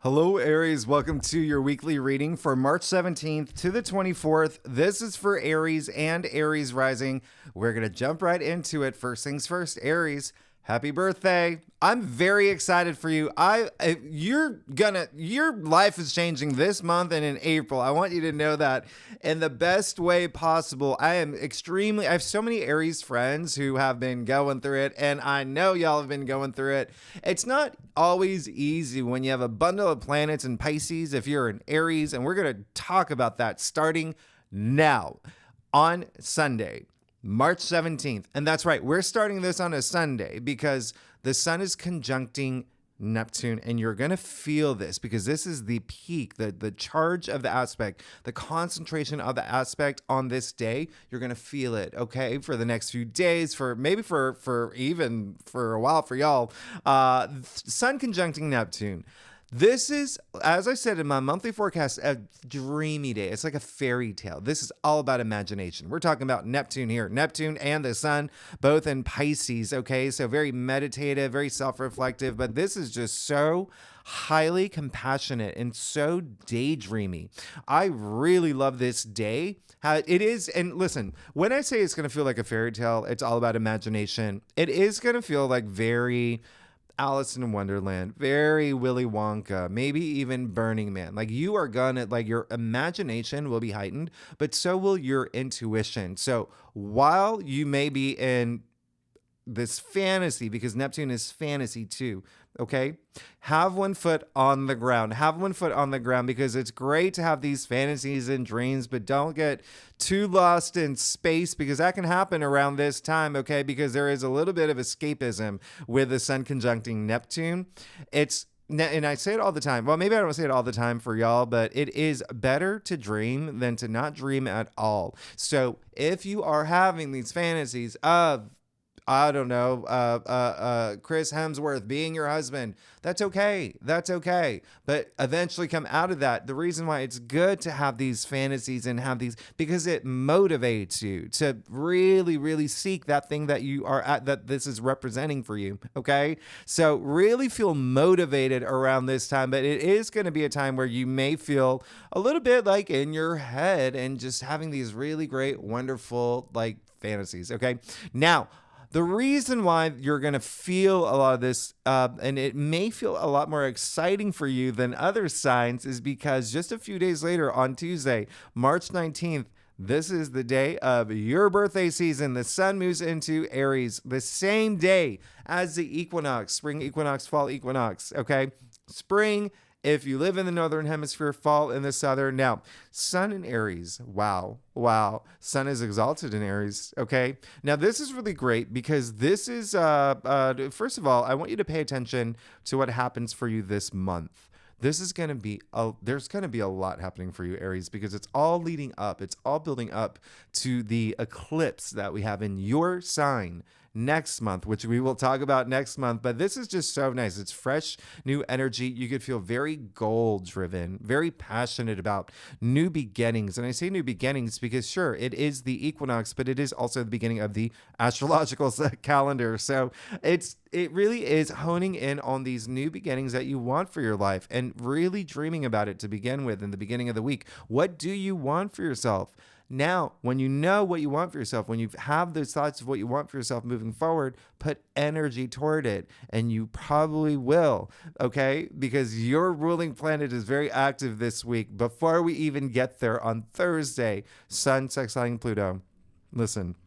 Hello, Aries. Welcome to your weekly reading for March 17th to the 24th. This is for Aries and Aries rising. We're going to jump right into it. First things first, Aries, happy birthday. I'm very excited for you. Your life is changing this month and in April. I want you to know that in the best way possible. I have so many Aries friends who have been going through it, and I know y'all have been going through it. It's not always easy when you have a bundle of planets in Pisces if you're an Aries, and we're going to talk about that starting now on Sunday. March 17th. And that's right, we're starting this on a Sunday because the sun is conjuncting Neptune, and you're going to feel this because this is the peak, the charge of the aspect, the concentration of the aspect on this day. You're going to feel it, okay, for the next few days, for even for a while for y'all. Sun conjuncting Neptune. This is, as I said in my monthly forecast, a dreamy day. It's like a fairy tale. This is all about imagination. We're talking about Neptune here. Neptune and the sun, both in Pisces, okay? So very meditative, very self-reflective, but this is just so highly compassionate and so daydreamy. I really love this day. It is, and listen, when I say it's going to feel like a fairy tale, it's all about imagination. It is going to feel like very Alice in Wonderland, very Willy Wonka, maybe even Burning Man. Like you are gonna, like your imagination will be heightened, but so will your intuition. So while you may be in this fantasy, because Neptune is fantasy too, okay? Have one foot on the ground. Have one foot on the ground because it's great to have these fantasies and dreams, but don't get too lost in space because that can happen around this time, okay? Because there is a little bit of escapism with the sun conjuncting Neptune. And I say it all the time. Well, maybe I don't say it all the time for y'all, but it is better to dream than to not dream at all. So if you are having these fantasies of I don't know, Chris Hemsworth being your husband, that's okay. That's okay. But eventually come out of that. The reason why it's good to have these fantasies and have these, because it motivates you to really, really seek that thing that you are at, that this is representing for you. Okay. So really feel motivated around this time, but it is going to be a time where you may feel a little bit like in your head and just having these really great, wonderful, like fantasies. Okay. Now, the reason why you're going to feel a lot of this, and it may feel a lot more exciting for you than other signs, is because just a few days later on Tuesday, March 19th, this is the day of your birthday season. The sun moves into Aries the same day as the equinox, spring equinox, fall equinox, okay? Spring, if you live in the northern hemisphere, fall in the southern. Now, sun in Aries, wow. Sun is exalted in Aries, okay? Now, this is really great because this is, first of all, I want you to pay attention to what happens for you this month. This is going to be, there's going to be a lot happening for you, Aries, because it's all leading up. It's all building up to the eclipse that we have in your sign next month, which we will talk about next month. But this is just so nice. It's fresh, new energy. You could feel very goal driven, very passionate about new beginnings. And I say new beginnings because sure, it is the equinox, but it is also the beginning of the astrological calendar. So it really is honing in on these new beginnings that you want for your life and really dreaming about it to begin with in the beginning of the week. What do you want for yourself? Now, when you know what you want for yourself, when you have those thoughts of what you want for yourself moving forward, put energy toward it, and you probably will, okay? Because your ruling planet is very active this week. Before we even get there on Thursday, Sun sextiling Pluto. Listen,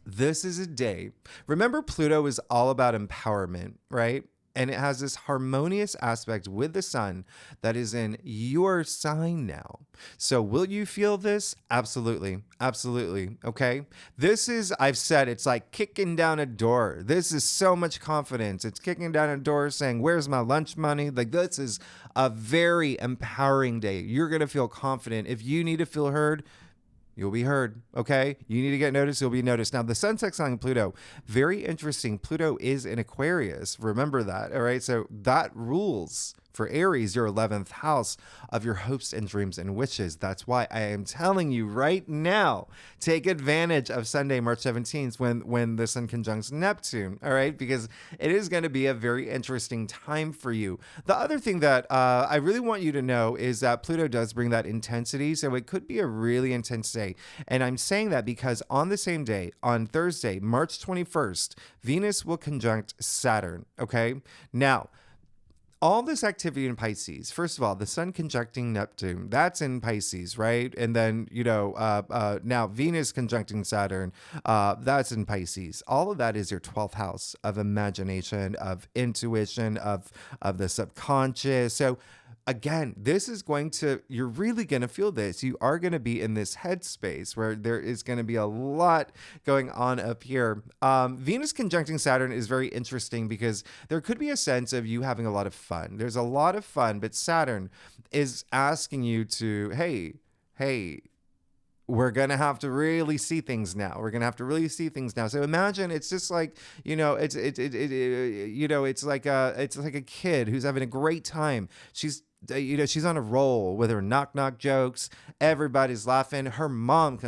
this is a day. Remember, Pluto is all about empowerment, right? And it has this harmonious aspect with the sun that is in your sign now. So will you feel this? Absolutely. Absolutely. Okay. This is, I've said, it's like kicking down a door. This is so much confidence. It's kicking down a door saying, where's my lunch money? Like this is a very empowering day. You're going to feel confident. If you need to feel heard, you'll be heard, okay? You need to get noticed, you'll be noticed. Now, the sun sextiling Pluto, very interesting. Pluto is in Aquarius. Remember that, all right? So that rules For Aries, your 11th house of your hopes and dreams and wishes. That's why I am telling you right now, take advantage of Sunday, March 17th, when the sun conjuncts Neptune, all right? Because it is going to be a very interesting time for you. The other thing that I really want you to know is that Pluto does bring that intensity, so it could be a really intense day. And I'm saying that because on the same day, on Thursday, March 21st, Venus will conjunct Saturn, okay? Now, all this activity in Pisces, first of all, the sun conjuncting Neptune, that's in Pisces, right? And then, now Venus conjuncting Saturn, that's in Pisces. All of that is your 12th house of imagination, of intuition, of the subconscious. So again, you're really going to feel this. You are going to be in this headspace where there is going to be a lot going on up here. Venus conjuncting Saturn is very interesting because there could be a sense of you having a lot of fun. There's a lot of fun, but Saturn is asking you to, hey, we're going to have to really see things now. So imagine it's just like, it's like a kid who's having a great time. She's on a roll with her knock knock jokes. Everybody's laughing. Her mom,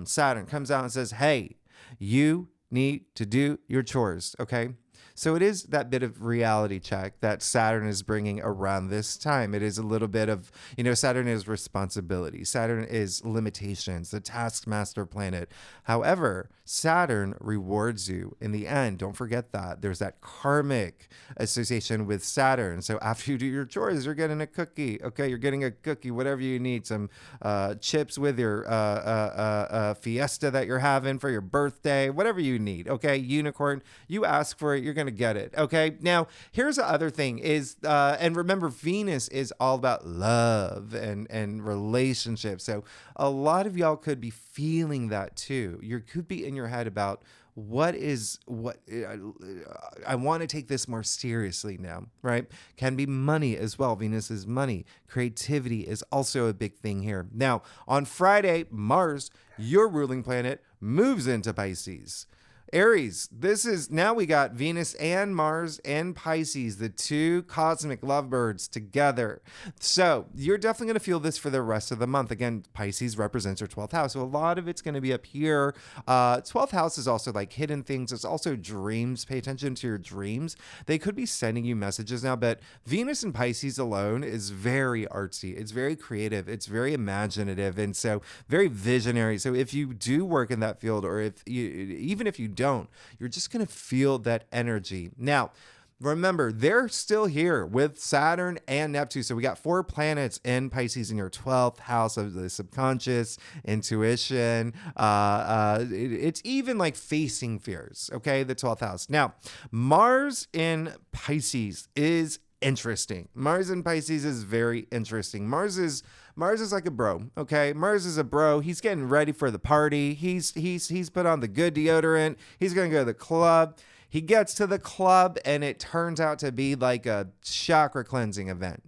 Saturn, comes out and says, hey, you need to do your chores. Okay. So it is that bit of reality check that Saturn is bringing around this time. It is a little bit of, Saturn is responsibility. Saturn is limitations, the taskmaster planet. However, Saturn rewards you in the end. Don't forget that. There's that karmic association with Saturn. So after you do your chores, you're getting a cookie. Okay, you're getting a cookie, whatever you need, some chips with your fiesta that you're having for your birthday, whatever you need. Okay, unicorn, you ask for it, you're going to get it. Okay, now here's the other thing is, and remember, Venus is all about love and relationships. So a lot of y'all could be feeling that too. You could be in your head about what I want to take this more seriously now, right? Can be money as well. Venus is money. Creativity is also a big thing here. Now, on Friday, Mars, your ruling planet, moves into Pisces. Aries, now we got Venus and Mars and Pisces, the two cosmic lovebirds together. So you're definitely going to feel this for the rest of the month. Again, Pisces represents your 12th house. So a lot of it's going to be up here. 12th house is also like hidden things. It's also dreams. Pay attention to your dreams. They could be sending you messages now, but Venus and Pisces alone is very artsy. It's very creative. It's very imaginative. And so very visionary. So if you do work in that field, or even if you don't, you're just going to feel that energy. Now, remember, they're still here with Saturn and Neptune. So we got 4 planets in Pisces in your 12th house of the subconscious, intuition. It's even like facing fears. Okay, the 12th house. Now, Mars in Pisces is interesting. Mars in Pisces is very interesting. Mars is like a bro, okay? Mars is a bro. He's getting ready for the party. He's put on the good deodorant. He's going to go to the club. He gets to the club and it turns out to be like a chakra cleansing event.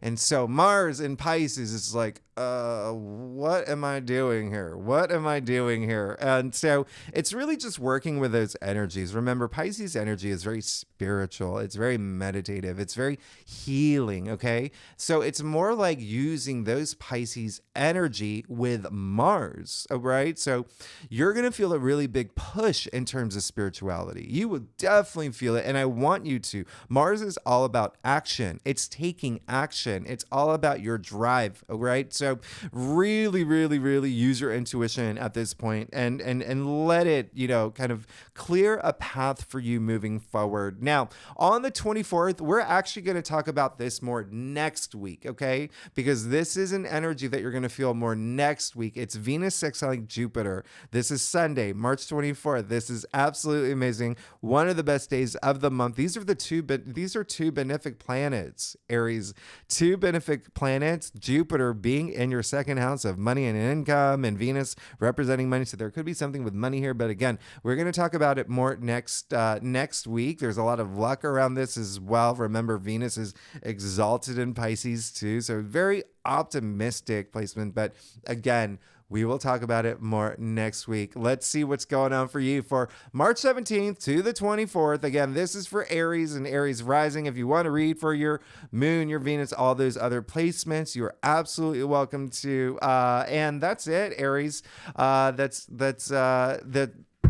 And so Mars in Pisces is like, what am I doing here? What am I doing here? And so it's really just working with those energies. Remember, Pisces energy is very spiritual. It's very meditative. It's very healing, okay? So it's more like using those Pisces energy with Mars, all right? So you're going to feel a really big push in terms of spirituality. You will definitely feel it, and I want you to. Mars is all about action. It's taking action. It's all about your drive, all right? So really, really, really use your intuition at this point and let it, kind of clear a path for you moving forward. Now, on the 24th, we're actually going to talk about this more next week, okay? Because this is an energy that you're going to feel more next week. It's Venus sextiling Jupiter. This is Sunday, March 24th. This is absolutely amazing. One of the best days of the month. These are two benefic planets, Aries. 2 benefic planets, Jupiter being in your second house of money and income, and Venus representing money. So there could be something with money here. But again, we're going to talk about it more next week. There's a lot of luck around this as well. Remember, Venus is exalted in Pisces too. So very optimistic placement. But again, We will talk about it more next week. Let's see what's going on for you for March 17th to the 24th. Again, this is for Aries and Aries rising. If you want to read for your moon, your Venus, all those other placements, you're absolutely welcome to. And that's it, Aries.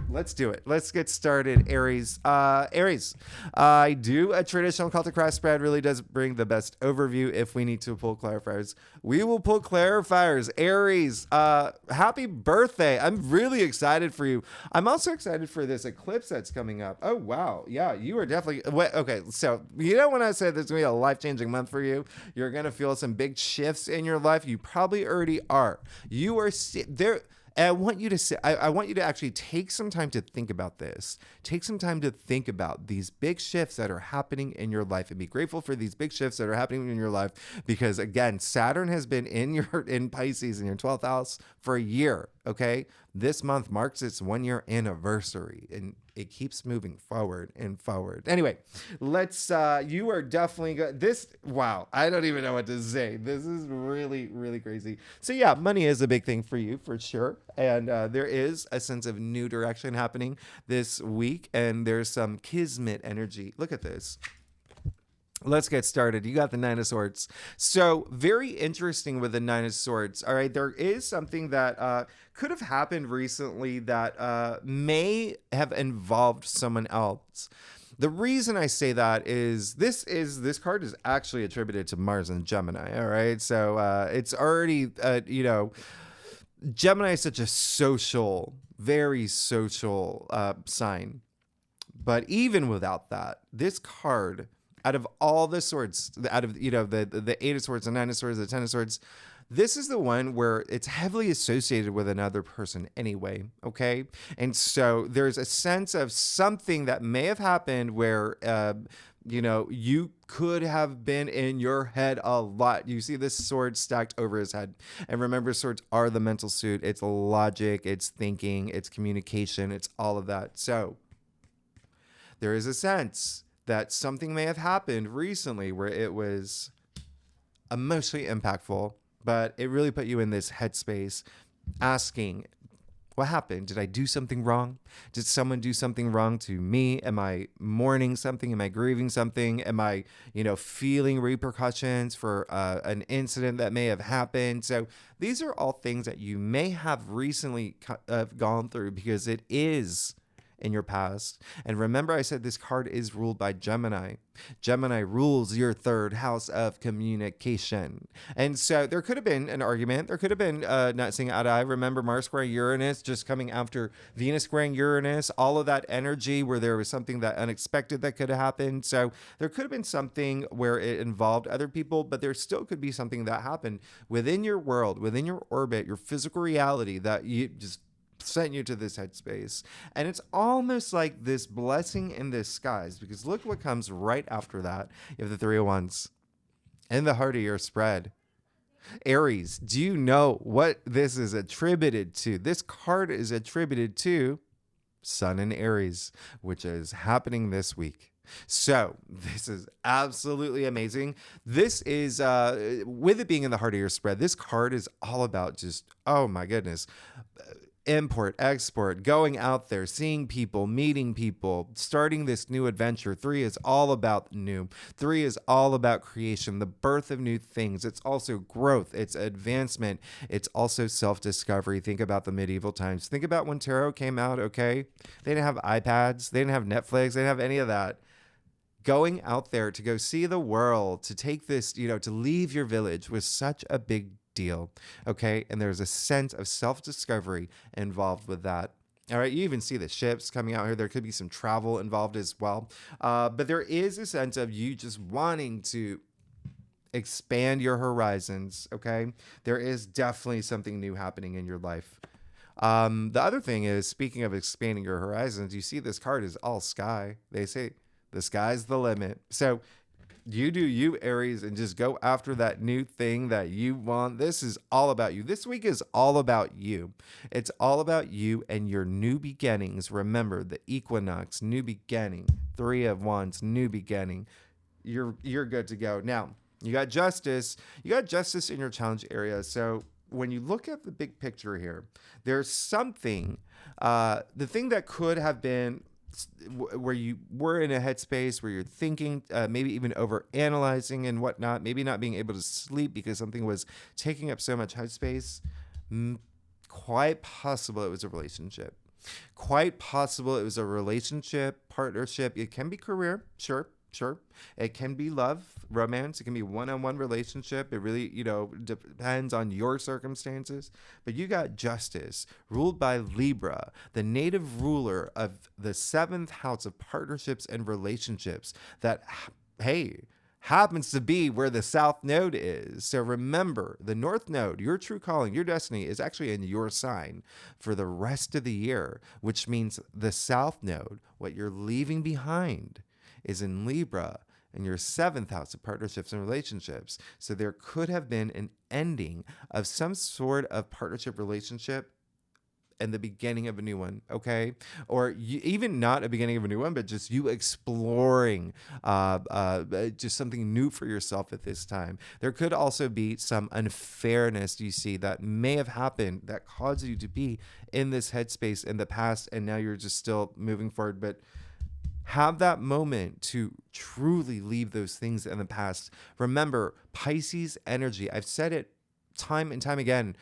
Let's do it. Let's get started, Aries. Aries, I do a traditional Celtic cross spread. Really does bring the best overview. If we need to pull clarifiers, we will pull clarifiers. Aries, happy birthday. I'm really excited for you. I'm also excited for this eclipse that's coming up. Oh, wow. Yeah, you are definitely... Okay, so you know when I said this is going to be a life-changing month for you, you're going to feel some big shifts in your life. You probably already are. You are... there. And I want you to actually take some time to think about this. Take some time to think about these big shifts that are happening in your life and be grateful for these big shifts that are happening in your life. Because again, Saturn has been in Pisces in your 12th house for a year. Okay. This month marks its 1-year anniversary and it keeps moving forward and forward. Anyway, you are definitely good. Wow, I don't even know what to say. This is really, really crazy. So yeah, money is a big thing for you for sure. And there is a sense of new direction happening this week. And there's some kismet energy. Look at this. Let's get started. You got the Nine of Swords. So very interesting with the Nine of Swords. All right. There is something that could have happened recently that may have involved someone else. The reason I say that is this card is actually attributed to Mars and Gemini. All right. So it's already, Gemini is such a social, very social sign. But even without that, this card, out of all the swords, out of, the Eight of Swords, the Nine of Swords, the Ten of Swords, this is the one where it's heavily associated with another person anyway, okay? And so there's a sense of something that may have happened where, you could have been in your head a lot. You see this sword stacked over his head. And remember, swords are the mental suit. It's logic, it's thinking, it's communication, it's all of that. So there is a sense that something may have happened recently where it was emotionally impactful, but it really put you in this headspace asking, what happened? Did I do something wrong? Did someone do something wrong to me? Am I mourning something? Am I grieving something? Am I, feeling repercussions for an incident that may have happened? So these are all things that you may have recently gone through because it is in your past. And remember, I said this card is ruled by Gemini. Gemini rules your third house of communication. And so there could have been an argument. There could have been not seeing eye to eye. Remember Mars square Uranus just coming after Venus squaring Uranus, all of that energy where there was something that unexpected that could have happened. So there could have been something where it involved other people, but there still could be something that happened within your world, within your orbit, your physical reality that you just sent you to this headspace. And it's almost like this blessing in disguise, because look what comes right after that. You have the Three of Wands in the heart of your spread. Aries, do you know what this is attributed to? This card is attributed to Sun in Aries, which is happening this week. So this is absolutely amazing. This is, with it being in the heart of your spread, this card is all about just, oh my goodness, import, export, going out there, seeing people, meeting people, starting this new adventure. 3 is all about new. 3 is all about creation, the birth of new things. It's also growth. It's advancement. It's also self-discovery. Think about the medieval times. Think about when tarot came out, okay? They didn't have iPads. They didn't have Netflix. They didn't have any of that. Going out there to go see the world, to take this, to leave your village was such a big deal. Okay. And there's a sense of self-discovery involved with that. All right. You even see the ships coming out here. There could be some travel involved as well. But there is a sense of you just wanting to expand your horizons. Okay. There is definitely something new happening in your life. The other thing is, speaking of expanding your horizons, you see this card is all sky. They say the sky's the limit. So you do you, Aries, and just go after that new thing that you want. This is all about you. This week is all about you. It's all about you and your new beginnings. Remember the equinox, new beginning, 3 of Wands, new beginning. You're good to go. Now, you got justice. You got justice in your challenge area. So when you look at the big picture here, there's something, the thing that could have been where you were in a headspace where you're thinking, maybe even over analyzing and whatnot, maybe not being able to sleep because something was taking up so much headspace. Quite possible it was a relationship. Quite possible it was a relationship, partnership. It can be career, sure. Sure. It can be love, romance. It can be one-on-one relationship. It really, depends on your circumstances. But you got Justice, ruled by Libra, the native ruler of the 7th house of partnerships and relationships that, hey, happens to be where the South Node is. So remember, the North Node, your true calling, your destiny, is actually in your sign for the rest of the year, which means the South Node, what you're leaving behind, is in Libra in your 7th house of partnerships and relationships. So there could have been an ending of some sort of partnership relationship and the beginning of a new one, okay? Or even not a beginning of a new one, but just you exploring just something new for yourself at this time. There could also be some unfairness you see that may have happened that caused you to be in this headspace in the past, and now you're just still moving forward, but have that moment to truly leave those things in the past. Remember, Pisces energy, I've said it time and time again,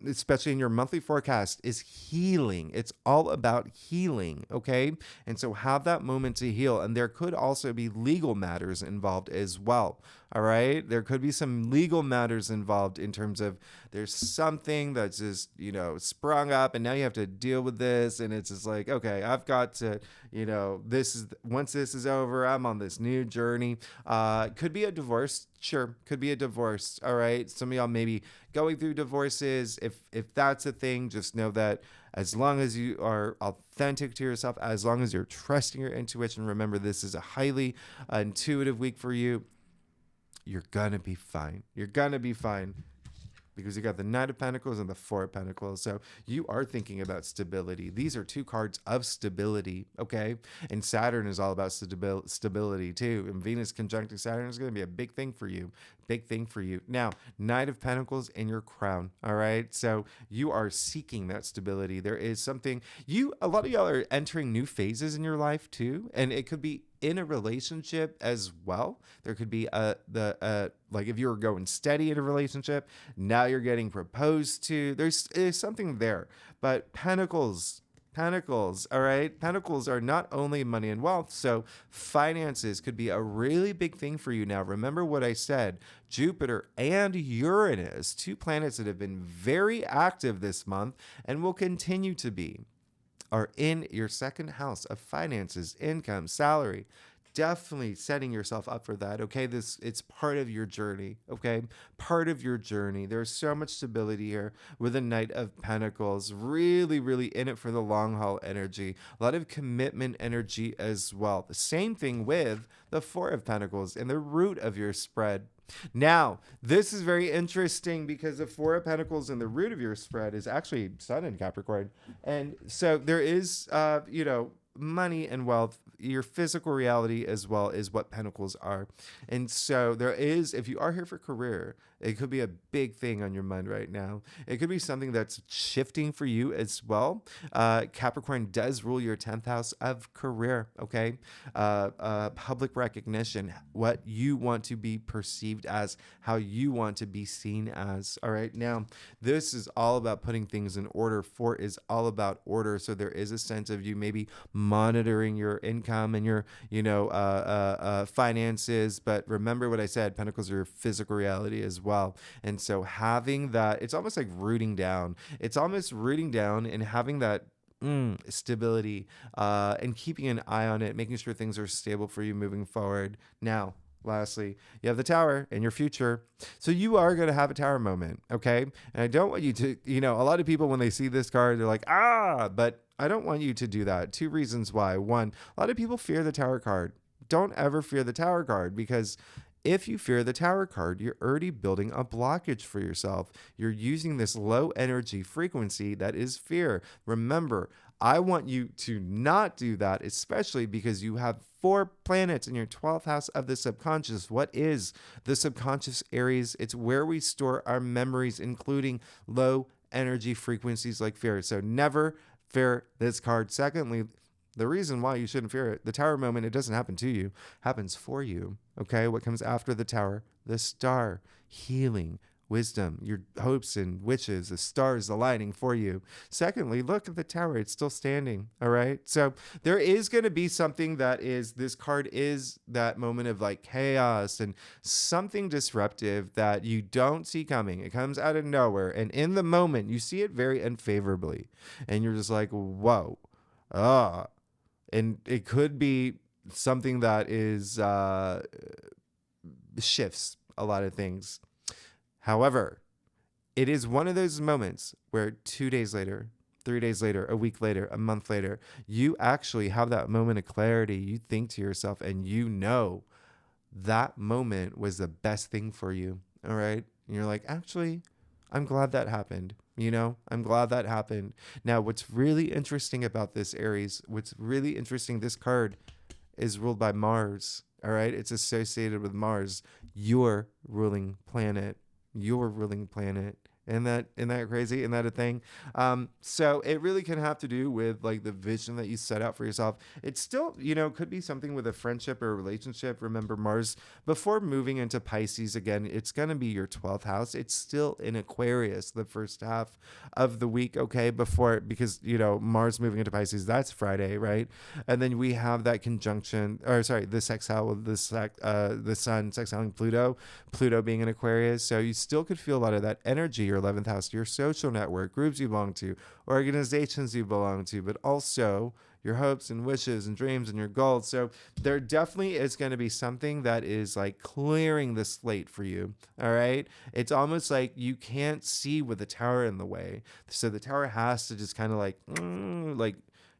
especially in your monthly forecast, is healing. It's all about healing, okay? And so have that moment to heal. And there could also be legal matters involved as well, all right? There could be some legal matters involved in terms of there's something that's just, sprung up and now you have to deal with this. And it's just like, okay, I've got to, once this is over, I'm on this new journey. Could be a divorce. Sure, could be a divorce. All right. Some of y'all maybe going through divorces. If that's a thing, just know that as long as you are authentic to yourself, as long as you're trusting your intuition, remember this is a highly intuitive week for you. You're gonna be fine. You're gonna be fine. Because you got the Knight of Pentacles and the Four of Pentacles. So you are thinking about stability. These are two cards of stability, okay? And Saturn is all about stability too. And Venus conjuncting Saturn is going to be a big thing for you. Big thing for you. Now, Knight of Pentacles in your crown, all right? So you are seeking that stability. There is something, a lot of y'all are entering new phases in your life too. And it could be in a relationship as well. There could be like if you were going steady in a relationship, now you're getting proposed to. There's something there. But Pentacles, all right? Pentacles are not only money and wealth, so finances could be a really big thing for you now. Remember what I said, Jupiter and Uranus, 2 planets that have been very active this month and will continue to be, are in your 2nd house of finances, income, salary. Definitely setting yourself up for that. Okay, it's part of your journey. Okay, part of your journey. There's so much stability here with the Knight of Pentacles. Really, really in it for the long haul energy. A lot of commitment energy as well. The same thing with the Four of Pentacles and the root of your spread. Now, this is very interesting because the Four of Pentacles and the root of your spread is actually Sun in Capricorn. And so there is, money and wealth, your physical reality as well is what Pentacles are. And so there is, if you are here for career, it could be a big thing on your mind right now. It could be something that's shifting for you as well. Capricorn does rule your 10th house of career, okay? Public recognition, what you want to be perceived as, how you want to be seen as, all right? Now, this is all about putting things in order. 4 is all about order. So there is a sense of you maybe monitoring your income and your, finances. But remember what I said, Pentacles are your physical reality as well. And so having that, it's almost like rooting down. It's almost rooting down and having that stability and keeping an eye on it, making sure things are stable for you moving forward. Now, lastly, you have the Tower in your future. So you are going to have a Tower moment, okay? And I don't want you to, a lot of people, when they see this card, they're like, but I don't want you to do that. 2 reasons why. 1, a lot of people fear the Tower card. Don't ever fear the Tower card, because if you fear the Tower card, you're already building a blockage for yourself. You're using this low energy frequency that is fear. Remember, I want you to not do that, especially because you have 4 planets in your 12th house of the subconscious. What is the subconscious, Aries? It's where we store our memories, including low energy frequencies like fear. So never fear this card. Secondly, the reason why you shouldn't fear it, the Tower moment, it doesn't happen to you, happens for you. Okay, what comes after the Tower? The Star, healing, wisdom, your hopes and wishes, the stars aligning for you. Secondly, look at the Tower, it's still standing. All right, so there is going to be something that is, this card is that moment of like chaos and something disruptive that you don't see coming. It comes out of nowhere, and in the moment you see it very unfavorably, and you're just like, whoa, and it could be something that is shifts a lot of things. However, it is one of those moments where 2 days later, 3 days later, a week later, a month later, you actually have that moment of clarity. You think to yourself and you know that moment was the best thing for you. All right. And you're like, actually, I'm glad that happened. You know, I'm glad that happened. Now, what's really interesting about this, Aries, what's really interesting, this card is ruled by Mars. All right. It's associated with Mars, your ruling planet. Your ruling planet. Isn't that crazy? Isn't that a thing? So it really can have to do with like the vision that you set out for yourself. It's still, could be something with a friendship or a relationship. Remember, Mars, before moving into Pisces again, it's going to be your 12th house. It's still in Aquarius the first half of the week, okay? Because Mars moving into Pisces, that's Friday, right? And then we have that conjunction, the sextile with the sun sextiling Pluto being in Aquarius. So you still could feel a lot of that energy, your 11th house, your social network, groups you belong to, organizations you belong to, but also your hopes and wishes and dreams and your goals. So there definitely is going to be something that is like clearing the slate for you. All right. It's almost like you can't see with the Tower in the way. So the Tower has to just kind of like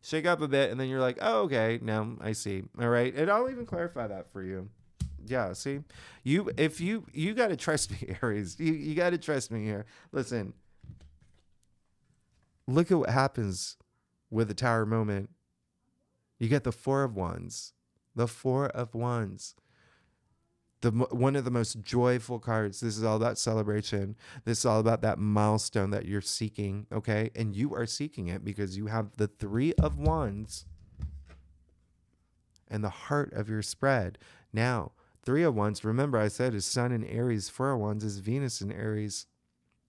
shake up a bit. And then you're like, oh, okay, now I see. All right. And I'll even clarify that for you. Yeah, see, you got to trust me, Aries. You got to trust me here. Listen, look at what happens with the Tower moment. You get the Four of Wands, the Four of Wands, one of the most joyful cards. This is all about celebration. This is all about that milestone that you're seeking, okay? And you are seeking it because you have the Three of Wands and the heart of your spread. Now, Three of Wands, remember I said is Sun in Aries. Four of Wands is Venus in Aries.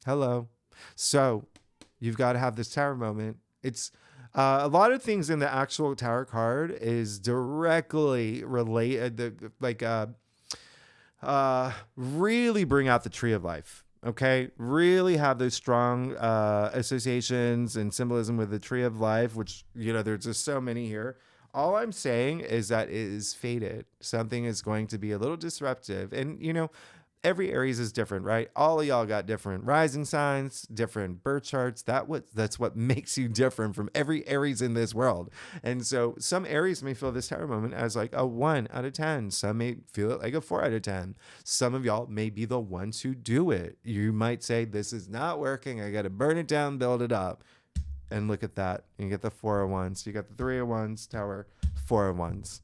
Hello. So you've got to have this Tower moment. It's a lot of things in the actual Tower card is directly related, really bring out the Tree of Life. Okay, really have those strong associations and symbolism with the Tree of Life, which, there's just so many here. All I'm saying is that it is fated. Something is going to be a little disruptive. And, every Aries is different, right? All of y'all got different rising signs, different birth charts. That's what makes you different from every Aries in this world. And so some Aries may feel this Tower moment as like a 1 out of 10. Some may feel it like a 4 out of 10. Some of y'all may be the ones who do it. You might say, this is not working. I got to burn it down, build it up. And look at that. You get the Four of Wands. You got the Three of Wands, Tower, Four of Wands.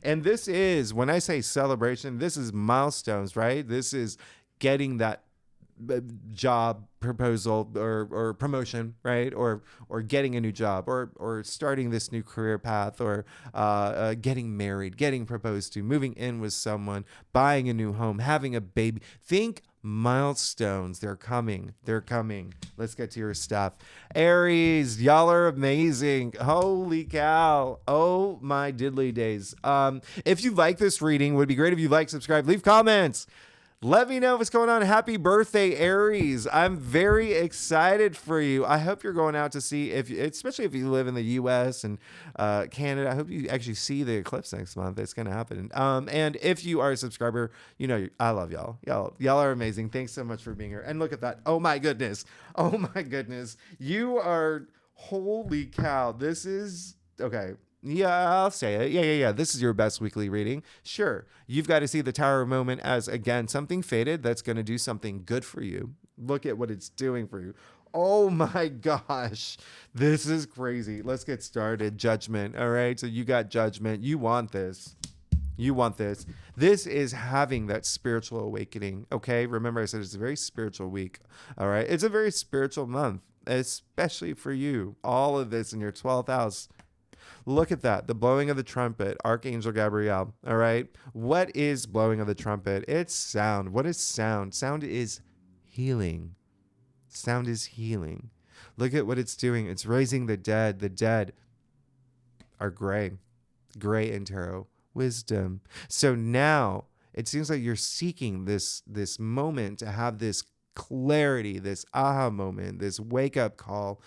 And this is, when I say celebration, this is milestones, right? This is getting that job proposal or promotion, right? Or getting a new job or starting this new career path or getting married, getting proposed to, moving in with someone, buying a new home, having a baby. Think milestones. They're coming. Let's get to your stuff. Aries, y'all are amazing. Holy cow. Oh my diddly days. If you like this reading, it would be great if you like, subscribe, leave comments. Let me know what's going on. Happy birthday, Aries. I'm very excited for you. I hope you're going out to see, especially if you live in the U.S. and Canada, I hope you actually see the eclipse next month. It's going to happen. And if you are a subscriber, I love y'all. Y'all are amazing. Thanks so much for being here. And look at that. Oh, my goodness. You are, holy cow. This is, okay. Yeah, I'll say it. Yeah. This is your best weekly reading. Sure. You've got to see the Tower moment as, again, something fated that's going to do something good for you. Look at what it's doing for you. Oh my gosh. This is crazy. Let's get started. Judgment. All right. So you got judgment. You want this. You want this. This is having that spiritual awakening. Okay. Remember, I said it's a very spiritual week. All right. It's a very spiritual month, especially for you. All of this in your 12th house. Look at that. The blowing of the trumpet, Archangel Gabriel. All right. What is blowing of the trumpet? It's sound. What is sound? Sound is healing. Sound is healing. Look at what it's doing. It's raising the dead. The dead are gray in tarot wisdom. So now it seems like you're seeking this moment to have this clarity, this aha moment, this wake up call,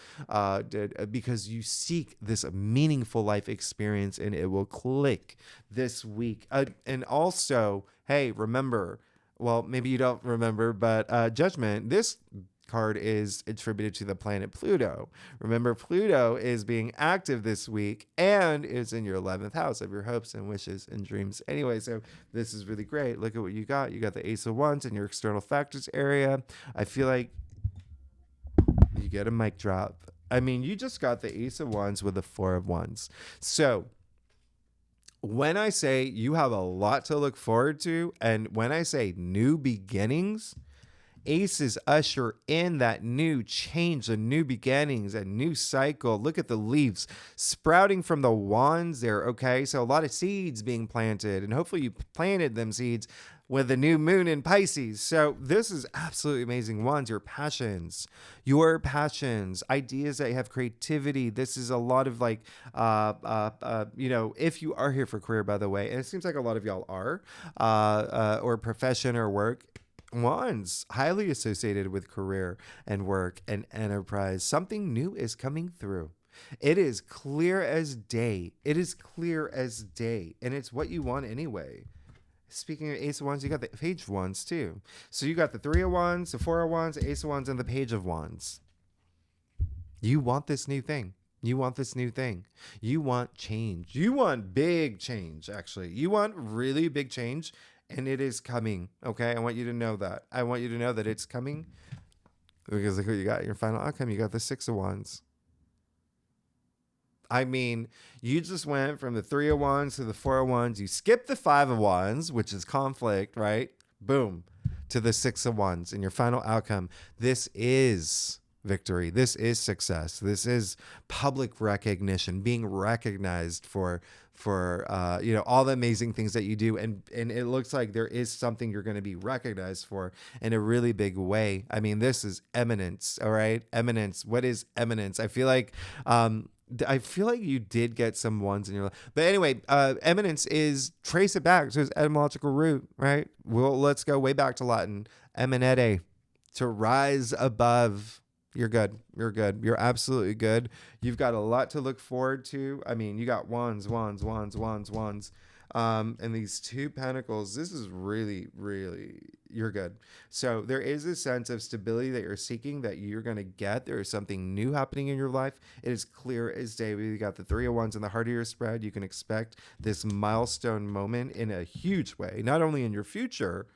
because you seek this meaningful life experience, and it will click this week. And also, hey, remember, well, maybe you don't remember, but judgment, this card is attributed to the planet Pluto. Remember, Pluto is being active this week and is in your 11th house of your hopes and wishes and dreams. Anyway, so this is really great. Look at what you got. You got the Ace of Wands in your external factors area. I feel like you get a mic drop. I mean, you just got the Ace of Wands with the Four of Wands. So when I say you have a lot to look forward to, and when I say new beginnings, Aces usher in that new change, a new beginnings, a new cycle. Look at the leaves sprouting from the wands there, okay? So a lot of seeds being planted, and hopefully you planted them seeds with the new moon in Pisces. So this is absolutely amazing. Wands, your passions, ideas that have creativity. This is a lot of like, if you are here for career, by the way, and it seems like a lot of y'all are, or profession or work, Wands, highly associated with career and work and enterprise. Something new is coming through. It is clear as day. It is clear as day. And it's what you want anyway. Speaking of Ace of Wands, you got the Page of Wands too. So you got the Three of Wands, the Four of Wands, the Ace of Wands, and the Page of Wands. You want this new thing. You want this new thing. You want change. You want big change, actually. You want really big change. And it is coming, okay? I want you to know that. I want you to know that it's coming. Because look what you got in your final outcome. You got the Six of Wands. I mean, you just went from the Three of Wands to the Four of Wands. You skipped the Five of Wands, which is conflict, right? Boom. To the Six of Wands in your final outcome. This is victory. This is success. This is public recognition, being recognized for all the amazing things that you do, and it looks like there is something you're going to be recognized for in a really big way. I mean, this is eminence. All right, eminence. What is eminence? I feel like you did get some ones in your life, but anyway, eminence is, trace it back to its etymological root, right? Well, let's go way back to Latin, eminere, to rise above. You're good. You're good. You're absolutely good. You've got a lot to look forward to. I mean, you got wands, and these two pentacles. This is really, really, you're good. So there is a sense of stability that you're seeking that you're going to get. There is something new happening in your life. It is clear as day. We got the Three of Wands in the heart of your spread. You can expect this milestone moment in a huge way, not only in your future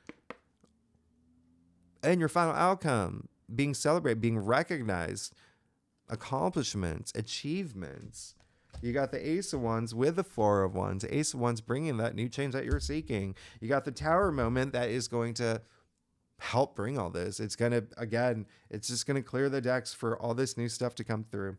and your final outcome, being celebrated, being recognized, accomplishments, achievements. You got the Ace of Wands with the Four of Wands. The Ace of Wands bringing that new change that you're seeking. You got the Tower moment that is going to help bring all this. It's going to, again, it's just going to clear the decks for all this new stuff to come through.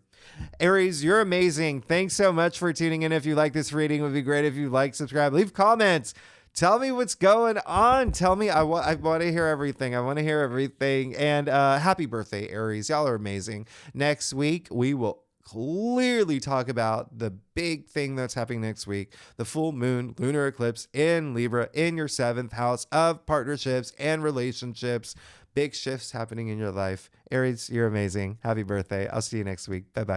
Aries, you're amazing. Thanks so much for tuning in. If you like this reading, it would be great if you like, subscribe, leave comments. Tell me what's going on. Tell me. I want to hear everything. I want to hear everything. And happy birthday, Aries. Y'all are amazing. Next week, we will clearly talk about the big thing that's happening next week, the full moon lunar eclipse in Libra in your 7th house of partnerships and relationships. Big shifts happening in your life. Aries, you're amazing. Happy birthday. I'll see you next week. Bye-bye.